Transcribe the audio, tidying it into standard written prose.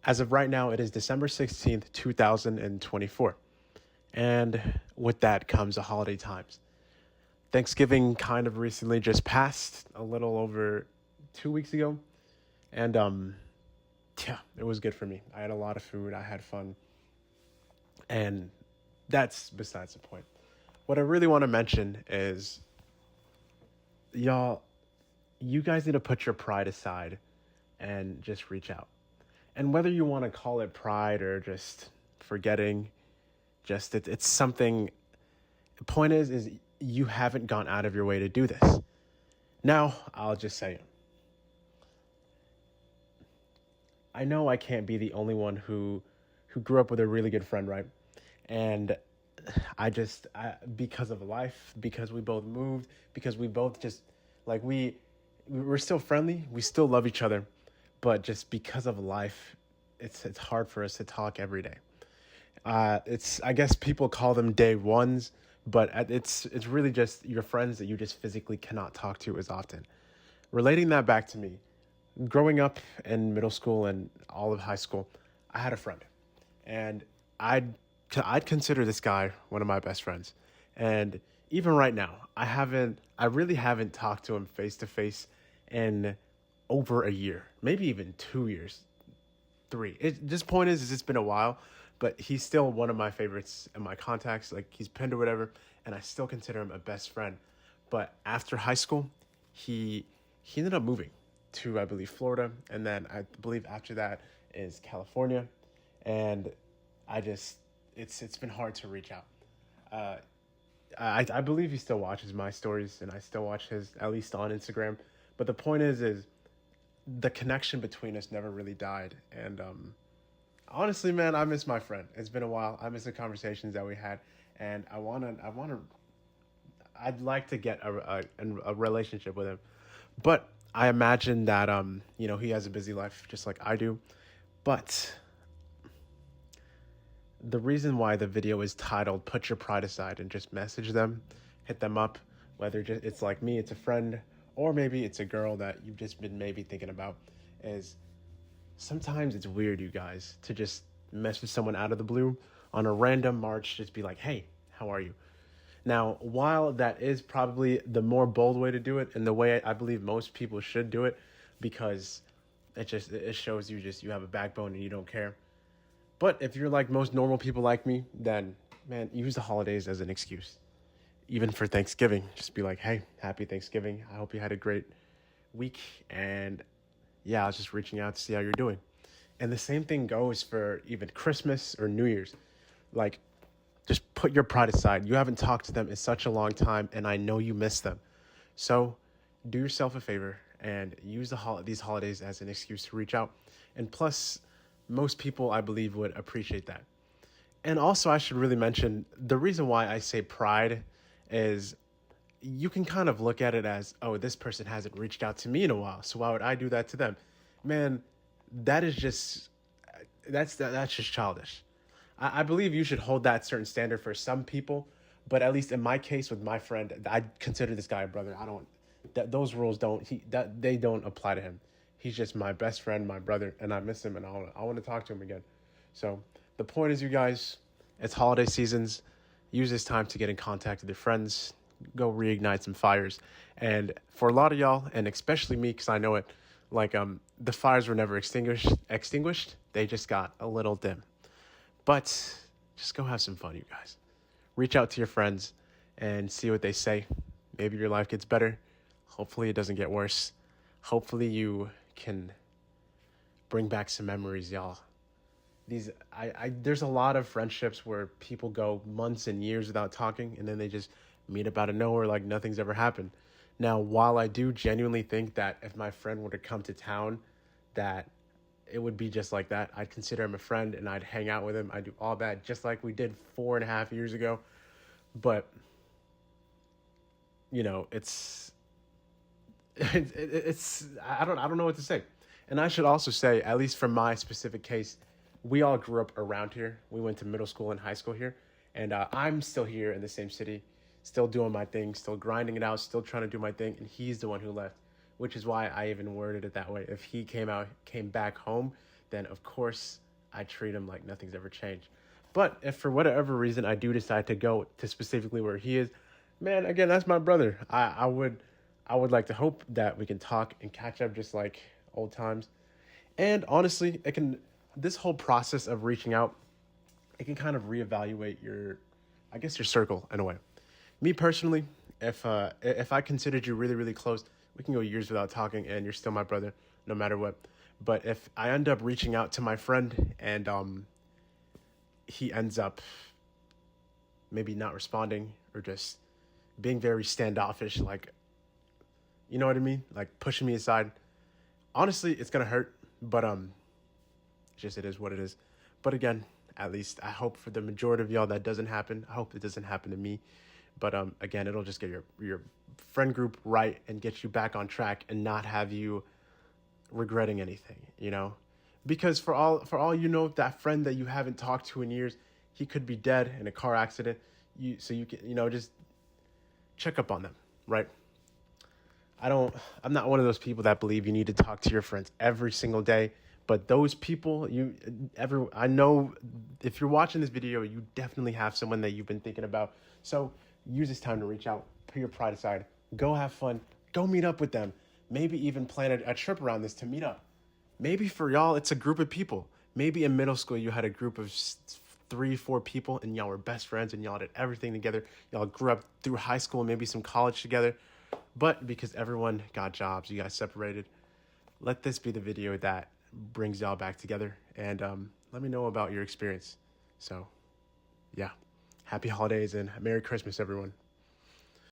As of right now, it is December 16th, 2024. And with that comes the holiday times. Thanksgiving kind of recently just passed a little over 2 weeks ago. And yeah, it was good for me. I had a lot of food, I had fun. And that's besides the point. What I really want to mention is, y'all, you guys need to put your pride aside and just reach out. And whether you want to call it pride or just forgetting, just it's something. The point is you haven't gone out of your way to do this. Now, I'll just say, I know I can't be the only one who grew up with a really good friend, right? And because of life, because we both moved, because we both just like we're still friendly, we still love each other, but just because of life, it's hard for us to talk every day. It's I guess people call them day ones, but it's really just your friends that you just physically cannot talk to as often. Relating that back to me, growing up in middle school and all of high school, I had a friend, and I'd consider this guy one of my best friends. And even right now, I really haven't talked to him face to face in over a year, maybe even 2 years, three. This point is it's been a while, but he's still one of my favorites and my contacts. Like he's pinned or whatever, and I still consider him a best friend. But after high school, he he ended up moving to I believe Florida, and then I believe after that is California, and I just it's been hard to reach out. Uh, I believe he still watches my stories, and I still watch his at least on Instagram. But the point is the connection between us never really died, and honestly, man, I miss my friend. It's been a while. I miss the conversations that we had, and I'd like to get a relationship with him, but I imagine that he has a busy life just like I do. But the reason why the video is titled "Put Your Pride Aside" and just message them, hit them up, whether it's like me, it's a friend, or maybe it's a girl that you've just been maybe thinking about, is sometimes it's weird, you guys, to just message someone out of the blue on a random March, just be like, hey, how are you? Now, while that is probably the more bold way to do it, and the way I believe most people should do it, because it shows you have a backbone and you don't care. But if you're like most normal people like me, then man, use the holidays as an excuse. Even for Thanksgiving, just be like, hey, happy Thanksgiving. I hope you had a great week. And yeah, I was just reaching out to see how you're doing. And the same thing goes for even Christmas or New Year's. Like, just put your pride aside. You haven't talked to them in such a long time, and I know you miss them. So do yourself a favor and use these holidays as an excuse to reach out. And plus, most people, I believe, would appreciate that. And also, I should really mention the reason why I say pride is you can kind of look at it as, oh, this person hasn't reached out to me in a while, so why would I do that to them? Man, that is just that's just childish. I believe you should hold that certain standard for some people, but at least in my case with my friend, I consider this guy a brother. I don't that those rules don't that they don't apply to him. He's just my best friend, my brother, and I miss him, and I want to talk to him again. So the point is, you guys, it's holiday seasons. Use this time to get in contact with your friends. Go reignite some fires. And for a lot of y'all, and especially me, because I know it, like the fires were never extinguished. They just got a little dim. But just go have some fun, you guys. Reach out to your friends and see what they say. Maybe your life gets better. Hopefully it doesn't get worse. Hopefully you can bring back some memories, y'all. There's a lot of friendships where people go months and years without talking, and then they just meet up out of nowhere like nothing's ever happened. Now, while I do genuinely think that if my friend were to come to town, that it would be just like that. I'd consider him a friend and I'd hang out with him. I'd do all that just like we did 4.5 years ago. But it's it's I don't know what to say. And I should also say, at least for my specific case, we all grew up around here. We went to middle school and high school here, and I'm still here in the same city, still doing my thing, still grinding it out, still trying to do my thing. And he's the one who left, which is why I even worded it that way. If he came back home, then of course I treat him like nothing's ever changed. But if for whatever reason I do decide to go to specifically where he is, man, again, that's my brother. I would like to hope that we can talk and catch up just like old times. And honestly, it can this whole process of reaching out, it can kind of reevaluate your, I guess, your circle in a way. Me personally, if I considered you really really close, we can go years without talking, and you're still my brother, no matter what. But if I end up reaching out to my friend and he ends up maybe not responding or just being very standoffish, like, you know what I mean, like pushing me aside, honestly, it's gonna hurt. But just it is what it is. But again, at least I hope for the majority of y'all that doesn't happen. I hope it doesn't happen to me. But again, it'll just get your friend group right and get you back on track and not have you regretting anything, you know? Because for all you know, that friend that you haven't talked to in years, he could be dead in a car accident. You can, just check up on them, right? I'm not one of those people that believe you need to talk to your friends every single day. But those people, I know if you're watching this video, you definitely have someone that you've been thinking about. So use this time to reach out, put your pride aside, go have fun, go meet up with them. Maybe even plan a trip around this to meet up. Maybe for y'all, it's a group of people. Maybe in middle school, you had a group of 3, 4 people and y'all were best friends and y'all did everything together. Y'all grew up through high school and maybe some college together. But because everyone got jobs, you guys separated. Let this be the video that brings y'all back together. And let me know about your experience. So, yeah. Happy holidays and Merry Christmas, everyone.